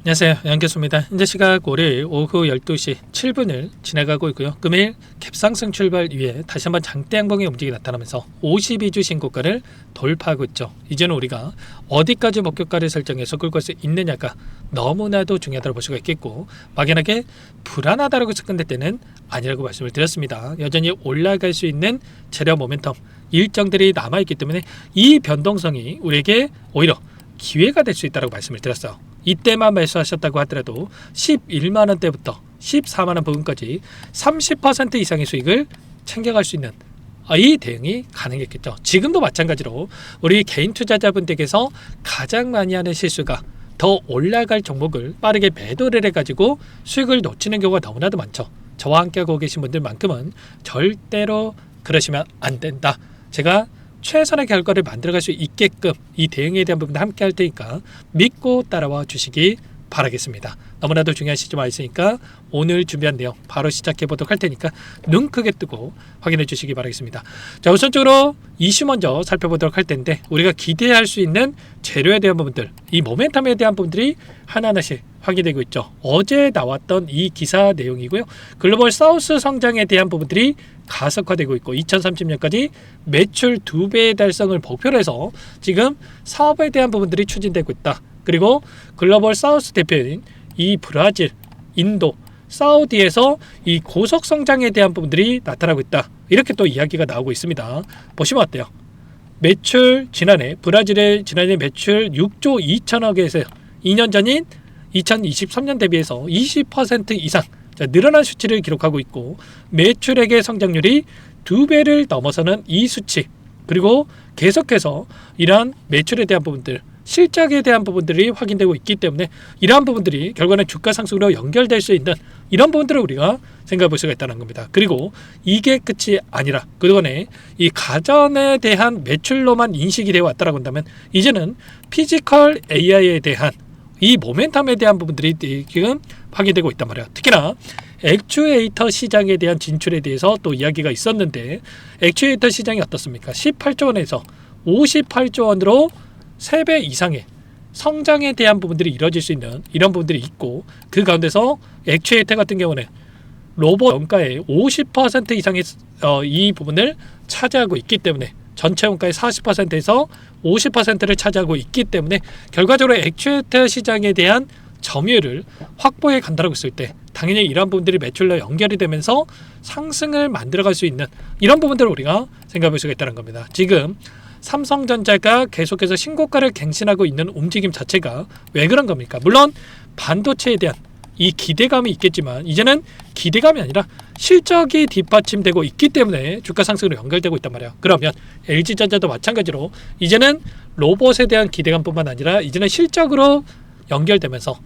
안녕하세요, 양교수입니다. 현재 시각 월요일 오후 12시 7분을 지나가고 있고요. 금일 갭상승 출발 이후에 다시 한번 장대 양봉의 움직임이 나타나면서 52주 신고가를 돌파하고 있죠. 이제는 우리가 어디까지 목표가를 설정해서 끌고 갈 수 있느냐가 너무나도 중요하다고 볼 수가 있겠고, 막연하게 불안하다고 접근될 때는 아니라고 말씀을 드렸습니다. 여전히 올라갈 수 있는 재료 모멘텀 일정들이 남아있기 때문에 이 변동성이 우리에게 오히려 기회가 될 수 있다고 말씀을 드렸어요. 이때만 매수하셨다고 하더라도 11만원대부터 14만원 부분까지 30% 이상의 수익을 챙겨갈 수 있는 이 대응이 가능했겠죠. 지금도 마찬가지로 우리 개인 투자자분들께서 가장 많이 하는 실수가 더 올라갈 종목을 빠르게 매도를 해가지고 수익을 놓치는 경우가 너무나도 많죠. 저와 함께 하고 계신 분들만큼은 절대로 그러시면 안 된다. 제가 최선의 결과를 만들어갈 수 있게끔 이 대응에 대한 부분도 함께 할 테니까 믿고 따라와 주시기 바라겠습니다. 너무나도 중요한 시점 와 있으니까 오늘 준비한 내용 바로 시작해 보도록 할 테니까 눈 크게 뜨고 확인해 주시기 바라겠습니다. 자, 우선적으로 이슈 먼저 살펴보도록 할 텐데, 우리가 기대할 수 있는 재료에 대한 부분들, 이 모멘텀에 대한 부분들이 하나하나씩 확인되고 있죠. 어제 나왔던 이 기사 내용이고요. 글로벌 사우스 성장에 대한 부분들이 가속화되고 있고 2030년까지 매출 2배 달성을 목표로 해서 지금 사업에 대한 부분들이 추진되고 있다. 그리고 글로벌 사우스 대표인 이 브라질, 인도, 사우디에서 이 고속 성장에 대한 부분들이 나타나고 있다. 이렇게 또 이야기가 나오고 있습니다. 보시면 어때요? 매출 지난해 브라질의 지난해 매출 6조 2천억에서 2년 전인 2023년 대비해서 20% 이상 늘어난 수치를 기록하고 있고, 매출액의 성장률이 2배를 넘어서는 이 수치, 그리고 계속해서 이러한 매출에 대한 부분들, 실적에 대한 부분들이 확인되고 있기 때문에 이러한 부분들이 결과는 주가 상승으로 연결될 수 있는 이런 부분들을 우리가 생각해 볼 수가 있다는 겁니다. 그리고 이게 끝이 아니라 그동안에 이 가전에 대한 매출로만 인식이 되어 왔다라고 한다면, 이제는 피지컬 AI에 대한 이 모멘텀에 대한 부분들이 지금 확인되고 있단 말이에요. 특히나 액추에이터 시장에 대한 진출에 대해서 또 이야기가 있었는데, 액추에이터 시장이 어떻습니까? 18조 원에서 58조 원으로 3배 이상의 성장에 대한 부분들이 이루어질 수 있는 이런 부분들이 있고, 그 가운데서 액추에이터 같은 경우는 로봇 원가의 50% 이상의 이 부분을 차지하고 있기 때문에, 전체 원가의 40%에서 50%를 차지하고 있기 때문에 결과적으로 액추에이터 시장에 대한 점유율을 확보해 간다고 했을 때 당연히 이러한 부분들이 매출로 연결이 되면서 상승을 만들어갈 수 있는 이런 부분들을 우리가 생각해 볼 수가 있다는 겁니다. 지금 삼성전자가 계속해서 신고가를 갱신하고 있는 움직임 자체가 왜 그런 겁니까? 물론 반도체에 대한 이 기대감이 있겠지만, 이제는 기대감이 아니라 실적이 뒷받침되고 있기 때문에 주가 상승으로 연결되고 있단 말이에요. 그러면 LG전자도 마찬가지로 이제는 로봇에 대한 기대감뿐만 아니라 이제는 실적으로 연결되면서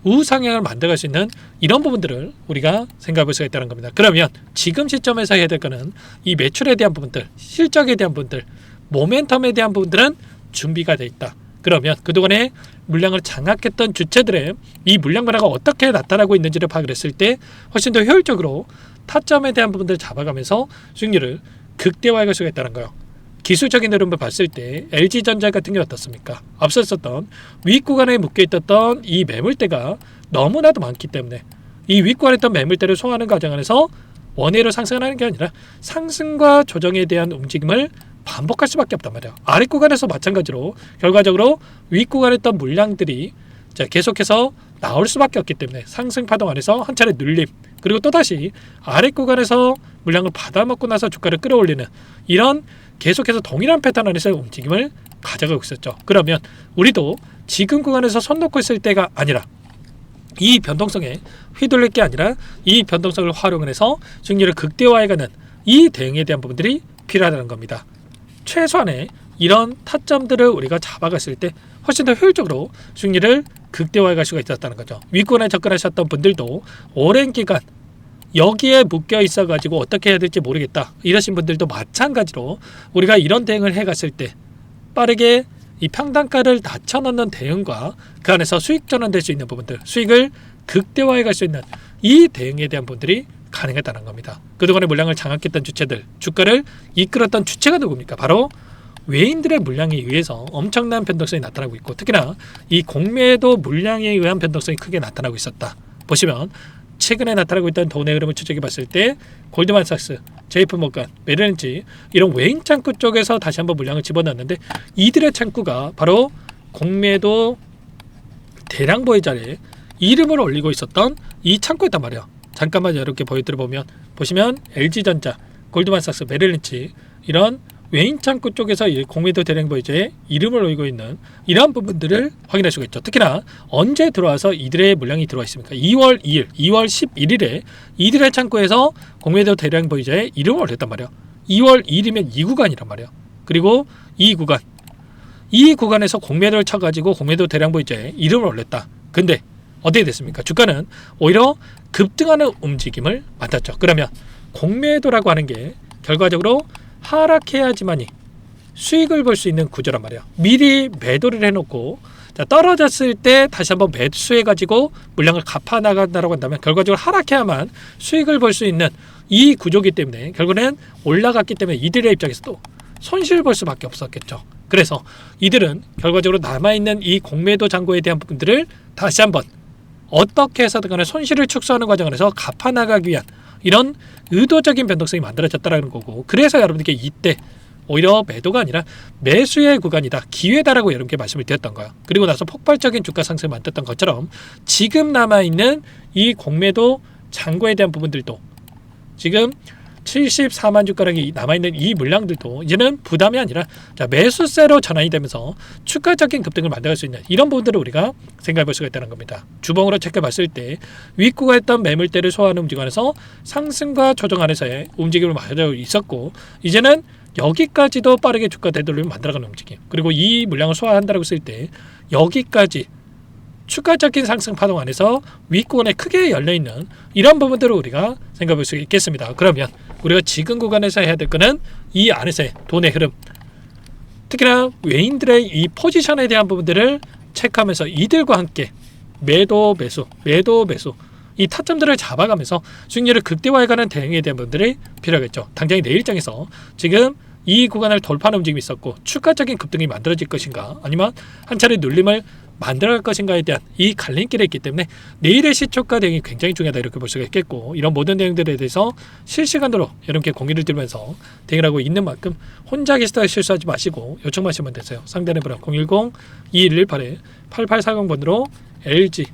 우상향을 만들어갈 수 있는 이런 부분들을 우리가 생각해 볼 수가 있다는 겁니다. 그러면 지금 시점에서 해야 될 거는 이 매출에 대한 부분들, 실적에 대한 부분들, 모멘텀에 대한 부분들은 준비가 돼 있다. 그러면 그동안에 물량을 장악했던 주체들의 이 물량 변화가 어떻게 나타나고 있는지를 파악을 했을 때 훨씬 더 효율적으로 타점에 대한 부분들을 잡아가면서 수익률을 극대화해 갈 수가 있다는 거예요. 기술적인 흐름을 봤을 때 LG전자 같은 게 어떻습니까? 앞서 있었던 윗구간에 묶여있던 이 매물대가 너무나도 많기 때문에 이 윗구간에 있던 매물대를 소화하는 과정 안에서 원회로 상승하는 게 아니라 상승과 조정에 대한 움직임을 반복할 수밖에 없단 말이에요. 아랫 구간에서 마찬가지로 결과적으로 윗 구간에 있던 물량들이 계속해서 나올 수밖에 없기 때문에 상승 파동 안에서 한 차례 눌림, 그리고 또다시 아랫 구간에서 물량을 받아먹고 나서 주가를 끌어올리는 이런 계속해서 동일한 패턴 안에서 움직임을 가져가고 있었죠. 그러면 우리도 지금 구간에서 손 놓고 있을 때가 아니라 이 변동성에 휘둘릴 게 아니라 이 변동성을 활용을 해서 수익률을 극대화해가는 이 대응에 대한 부분들이 필요하다는 겁니다. 최소한의 이런 타점들을 우리가 잡아갔을 때 훨씬 더 효율적으로 수익률을 극대화해 갈 수가 있었다는 거죠. 윗구간에 접근하셨던 분들도 오랜 기간 여기에 묶여 있어 가지고 어떻게 해야 될지 모르겠다 이러신 분들도 마찬가지로 우리가 이런 대응을 해갔을 때 빠르게 이 평단가를 낮춰놓는 대응과 그 안에서 수익 전환될 수 있는 부분들, 수익을 극대화해 갈 수 있는 이 대응에 대한 분들이 가능했다는 겁니다. 그동안에 물량을 장악했던 주체들, 주가를 이끌었던 주체가 누굽니까? 바로 외인들의 물량에 의해서 엄청난 변동성이 나타나고 있고, 특히나 이 공매도 물량에 의한 변동성이 크게 나타나고 있었다. 보시면 최근에 나타나고 있던 돈의 흐름을 추적해 봤을 때 골드만삭스, JP모건, 메릴린치 이런 외인 창구 쪽에서 다시 한번 물량을 집어넣었는데, 이들의 창구가 바로 공매도 대량 보유자의 이름을 올리고 있었던 이 창구였단 말이에요. 잠깐만 이렇게 보여드려 보시면 LG전자, 골드만삭스, 메릴린치 이런 외인 창구 쪽에서 공매도 대량 보유자의 이름을 올리고 있는 이러한 부분들을 확인할 수가 있죠. 특히나 언제 들어와서 이들의 물량이 들어와 있습니까? 2월 2일, 2월 11일에 이들의 창구에서 공매도 대량 보유자의 이름을 올렸단 말이에요. 2월 2일이면 이 구간이란 말이에요. 그리고 이 구간에서 공매도를 쳐가지고 공매도 대량 보유자의 이름을 올렸다. 근데 어떻게 됐습니까? 주가는 오히려 급등하는 움직임을 맞았죠. 그러면 공매도라고 하는 게 결과적으로 하락해야지만이 수익을 볼 수 있는 구조란 말이에요. 미리 매도를 해놓고 떨어졌을 때 다시 한번 매수해가지고 물량을 갚아 나간다고 한다면 결과적으로 하락해야만 수익을 볼 수 있는 이 구조이기 때문에 결국에는 올라갔기 때문에 이들의 입장에서도 손실을 볼 수밖에 없었겠죠. 그래서 이들은 결과적으로 남아있는 이 공매도 잔고에 대한 부분들을 다시 한번 어떻게 해서든 간에 손실을 축소하는 과정에서 갚아 나가기 위한 이런 의도적인 변동성이 만들어졌다는 거고, 그래서 여러분들께 이때 오히려 매도가 아니라 매수의 구간이다, 기회다라고 여러분께 말씀을 드렸던 거예요. 그리고 나서 폭발적인 주가 상승을 만들었던 것처럼 지금 남아있는 이 공매도 잔고에 대한 부분들도 지금 74만 주가량이 남아있는 이 물량들도 이제는 부담이 아니라 매수세로 전환이 되면서 추가적인 급등을 만들어갈 수 있는 이런 부분들을 우리가 생각해 볼 수가 있다는 겁니다. 주봉으로 체크해봤을 때 윗구가 했던 매물대를 소화하는 움직임 안에서 상승과 조정 안에서의 움직임을 마련하고 있었고, 이제는 여기까지도 빠르게 주가 되돌림을 만들어가는 움직임, 그리고 이 물량을 소화한다고 했을 때 여기까지 추가적인 상승 파동 안에서 윗구간에 크게 열려있는 이런 부분들을 우리가 생각해 볼 수 있겠습니다. 그러면 우리가 지금 구간에서 해야 될 거는 이 안에서의 돈의 흐름, 특히나 외인들의 이 포지션에 대한 부분들을 체크하면서 이들과 함께 매도 매수 이 타점들을 잡아가면서 수익률을 극대화해가는 대응에 대한 부분들이 필요하겠죠. 당장 내일장에서 지금 이 구간을 돌파하는 움직임이 있었고 추가적인 급등이 만들어질 것인가, 아니면 한 차례 눌림을 만들어갈 것인가에 대한 이 갈림길에 있기 때문에 내일의 시초가 대응이 굉장히 중요하다 이렇게 볼 수가 있겠고, 이런 모든 대응들에 대해서 실시간으로 여러분께 공유를 드리면서 대응을 하고 있는 만큼 혼자 계시다가 실수하지 마시고 요청하시면 되세요. 상단에 번호 010-2118-8840번으로 LG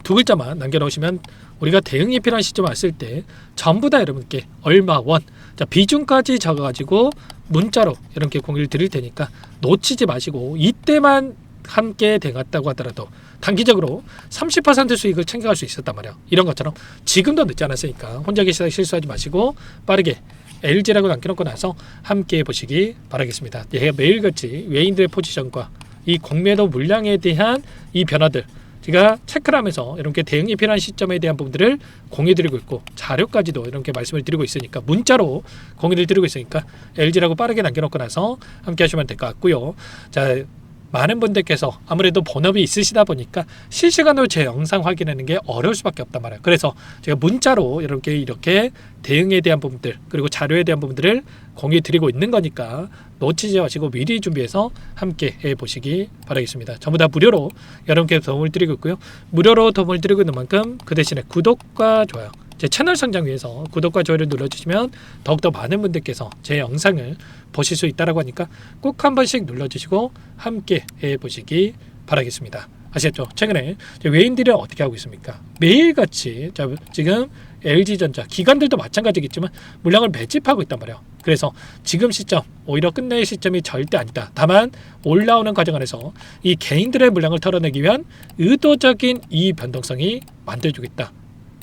두 글자만 남겨놓으시면 우리가 대응이 필요한 시점 왔을 때 전부 다 여러분께 얼마 원, 비중까지 적어가지고 문자로 여러분께 공유를 드릴 테니까 놓치지 마시고, 이때만 함께 대응했다고 하더라도 단기적으로 30% 수익을 챙겨갈 수 있었단 말이에요. 이런 것처럼 지금도 늦지 않았으니까 혼자 계시다가 실수하지 마시고 빠르게 LG라고 남겨놓고 나서 함께 해보시기 바라겠습니다. 매일같이 외인들의 포지션과 이 공매도 물량에 대한 이 변화들 제가 체크를 하면서 여러분께 대응이 필요한 시점에 대한 부분들을 공유드리고 있고, 자료까지도 여러분께 말씀을 드리고 있으니까 문자로 공유를 드리고 있으니까 LG라고 빠르게 남겨놓고 나서 함께 하시면 될 것 같고요. 자, 많은 분들께서 아무래도 본업이 있으시다 보니까 실시간으로 제 영상 확인하는 게 어려울 수밖에 없단 말이에요. 그래서 제가 문자로 여러분께 이렇게 대응에 대한 부분들 그리고 자료에 대한 부분들을 공유해 드리고 있는 거니까 놓치지 마시고 미리 준비해서 함께 해보시기 바라겠습니다. 전부 다 무료로 여러분께 도움을 드리고 있고요. 무료로 도움을 드리고 있는 만큼 그 대신에 구독과 좋아요, 제 채널 성장 위해서 구독과 좋아요를 눌러주시면 더욱더 많은 분들께서 제 영상을 보실 수 있다고 하니까 꼭 한 번씩 눌러주시고 함께 해보시기 바라겠습니다. 아시겠죠? 최근에 외인들이 어떻게 하고 있습니까? 매일같이 지금 LG전자, 기관들도 마찬가지겠지만 물량을 매집하고 있단 말이에요. 그래서 지금 시점, 오히려 끝낼 시점이 절대 아니다. 다만 올라오는 과정 안에서 이 개인들의 물량을 털어내기 위한 의도적인 이 변동성이 만들어주고 있다.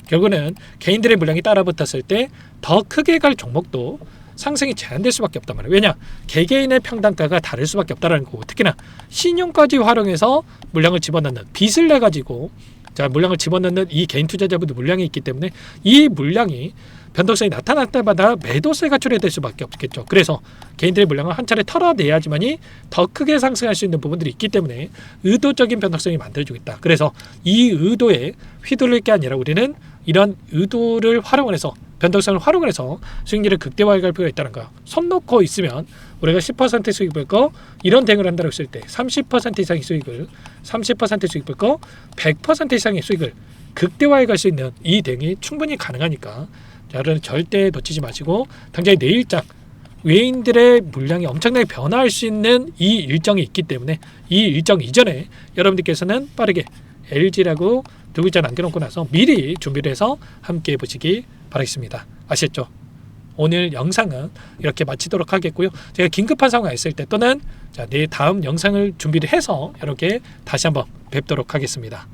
결국은 개인들의 물량이 따라붙었을 때 더 크게 갈 종목도 상승이 제한될 수밖에 없단 말이에요. 왜냐? 개개인의 평단가가 다를 수밖에 없다는 거고, 특히나 신용까지 활용해서 물량을 집어넣는, 빚을 내가지고 물량을 집어넣는 이 개인 투자자분들 물량이 있기 때문에 이 물량이 변동성이 나타날 때마다 매도세가 출현될 수밖에 없겠죠. 그래서 개인들의 물량을 한 차례 털어내야지만이 더 크게 상승할 수 있는 부분들이 있기 때문에 의도적인 변동성이 만들어지고 있다. 그래서 이 의도에 휘둘릴 게 아니라 우리는 이런 의도를 활용을 해서 변동성을 활용을 해서 수익률을 극대화할 필요가 있다는 거예요. 손 놓고 있으면 우리가 10% 수익 볼 거 이런 대응을 한다고 했을 때 30% 이상의 수익을 30% 수익 볼 거 100% 이상의 수익을 극대화해 갈 수 있는 이 대응이 충분히 가능하니까 자, 여러분 절대 놓치지 마시고 당장 내일장 외인들의 물량이 엄청나게 변화할 수 있는 이 일정이 있기 때문에 이 일정 이전에 여러분들께서는 빠르게 LG라고 두 글자 남겨놓고 나서 미리 준비를 해서 함께 해보시기 바라겠습니다. 아셨죠? 오늘 영상은 이렇게 마치도록 하겠고요. 제가 긴급한 상황이 있을 때 또는 내 다음 영상을 준비를 해서 이렇게 다시 한번 뵙도록 하겠습니다.